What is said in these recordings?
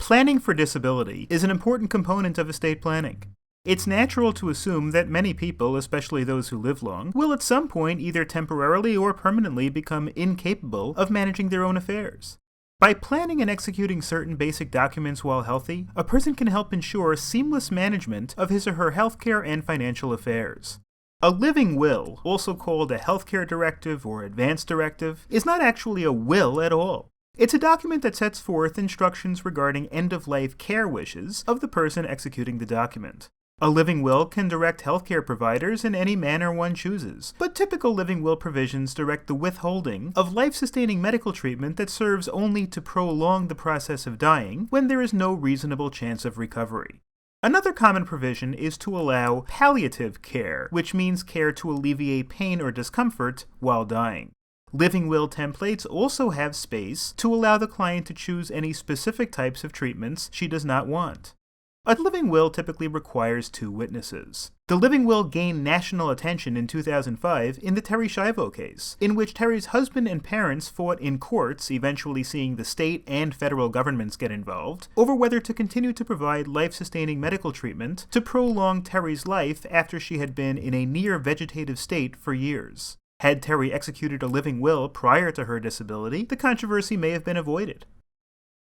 Planning for disability is an important component of estate planning. It's natural to assume that many people, especially those who live long, will at some point either temporarily or permanently become incapable of managing their own affairs. By planning and executing certain basic documents while healthy, a person can help ensure seamless management of his or her healthcare and financial affairs. A living will, also called a healthcare directive or advance directive, is not actually a will at all. It's a document that sets forth instructions regarding end-of-life care wishes of the person executing the document. A living will can direct healthcare providers in any manner one chooses, but typical living will provisions direct the withholding of life-sustaining medical treatment that serves only to prolong the process of dying when there is no reasonable chance of recovery. Another common provision is to allow palliative care, which means care to alleviate pain or discomfort while dying. Living will templates also have space to allow the client to choose any specific types of treatments she does not want. A living will typically requires 2 witnesses. The living will gained national attention in 2005 in the Terri Schiavo case, in which Terry's husband and parents fought in courts, eventually seeing the state and federal governments get involved, over whether to continue to provide life-sustaining medical treatment to prolong Terry's life after she had been in a near-vegetative state for years. Had Terry executed a living will prior to her disability, the controversy may have been avoided.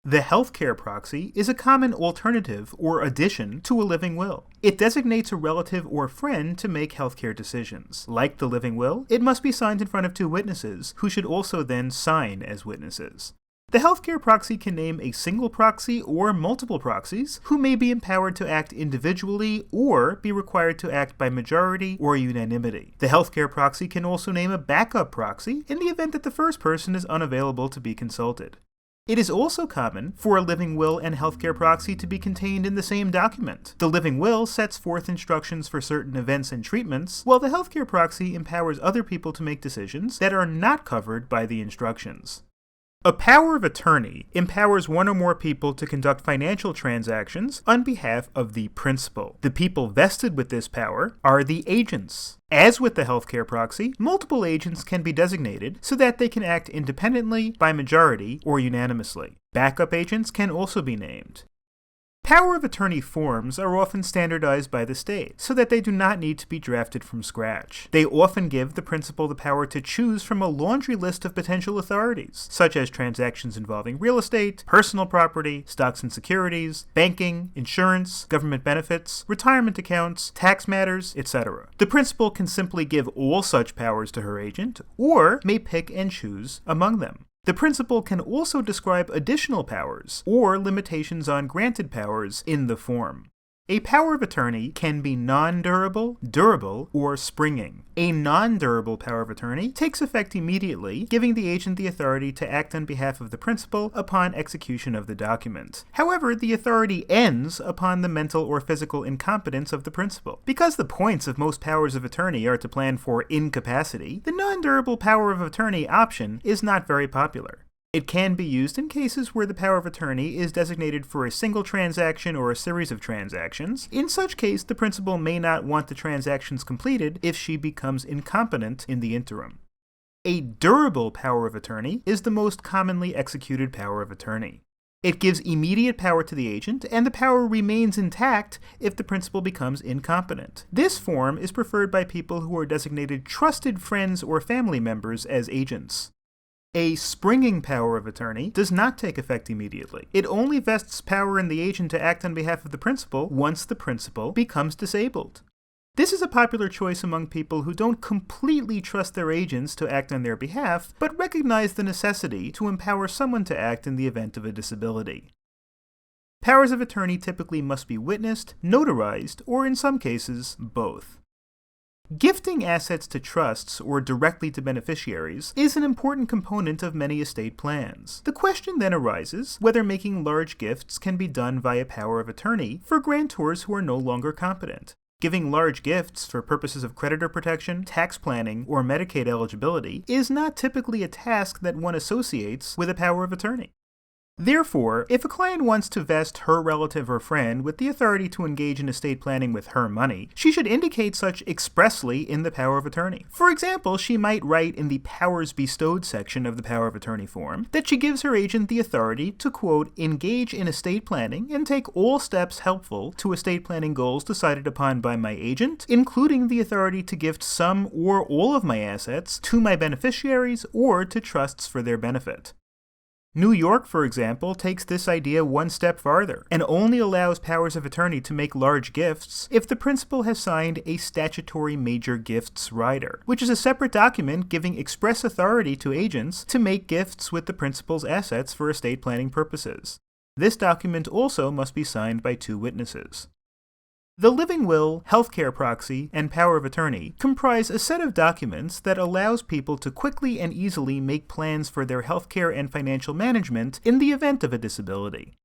The healthcare proxy is a common alternative or addition to a living will. It designates a relative or friend to make healthcare decisions. Like the living will, it must be signed in front of 2 witnesses, who should also then sign as witnesses. The healthcare proxy can name a single proxy or multiple proxies, who may be empowered to act individually or be required to act by majority or unanimity. The healthcare proxy can also name a backup proxy in the event that the first person is unavailable to be consulted. It is also common for a living will and healthcare proxy to be contained in the same document. The living will sets forth instructions for certain events and treatments, while the healthcare proxy empowers other people to make decisions that are not covered by the instructions. A power of attorney empowers one or more people to conduct financial transactions on behalf of the principal. The people vested with this power are the agents. As with the healthcare proxy, multiple agents can be designated so that they can act independently, by majority, or unanimously. Backup agents can also be named. Power of attorney forms are often standardized by the state, so that they do not need to be drafted from scratch. They often give the principal the power to choose from a laundry list of potential authorities, such as transactions involving real estate, personal property, stocks and securities, banking, insurance, government benefits, retirement accounts, tax matters, etc. The principal can simply give all such powers to her agent, or may pick and choose among them. The principal can also describe additional powers or limitations on granted powers in the form. A power of attorney can be non-durable, durable, or springing. A non-durable power of attorney takes effect immediately, giving the agent the authority to act on behalf of the principal upon execution of the document. However, the authority ends upon the mental or physical incompetence of the principal. Because the points of most powers of attorney are to plan for incapacity, the non-durable power of attorney option is not very popular. It can be used in cases where the power of attorney is designated for a single transaction or a series of transactions. In such case, the principal may not want the transactions completed if she becomes incompetent in the interim. A durable power of attorney is the most commonly executed power of attorney. It gives immediate power to the agent, and the power remains intact if the principal becomes incompetent. This form is preferred by people who are designated trusted friends or family members as agents. A springing power of attorney does not take effect immediately. It only vests power in the agent to act on behalf of the principal once the principal becomes disabled. This is a popular choice among people who don't completely trust their agents to act on their behalf, but recognize the necessity to empower someone to act in the event of a disability. Powers of attorney typically must be witnessed, notarized, or in some cases, both. Gifting assets to trusts or directly to beneficiaries is an important component of many estate plans. The question then arises whether making large gifts can be done via power of attorney for grantors who are no longer competent. Giving large gifts for purposes of creditor protection, tax planning, or Medicaid eligibility is not typically a task that one associates with a power of attorney. Therefore, if a client wants to vest her relative or friend with the authority to engage in estate planning with her money, she should indicate such expressly in the power of attorney. For example, she might write in the powers bestowed section of the power of attorney form that she gives her agent the authority to, quote, engage in estate planning and take all steps helpful to estate planning goals decided upon by my agent, including the authority to gift some or all of my assets to my beneficiaries or to trusts for their benefit. New York, for example, takes this idea one step farther and only allows powers of attorney to make large gifts if the principal has signed a statutory major gifts rider, which is a separate document giving express authority to agents to make gifts with the principal's assets for estate planning purposes. This document also must be signed by 2 witnesses. The living will, healthcare proxy, and power of attorney comprise a set of documents that allows people to quickly and easily make plans for their healthcare and financial management in the event of a disability.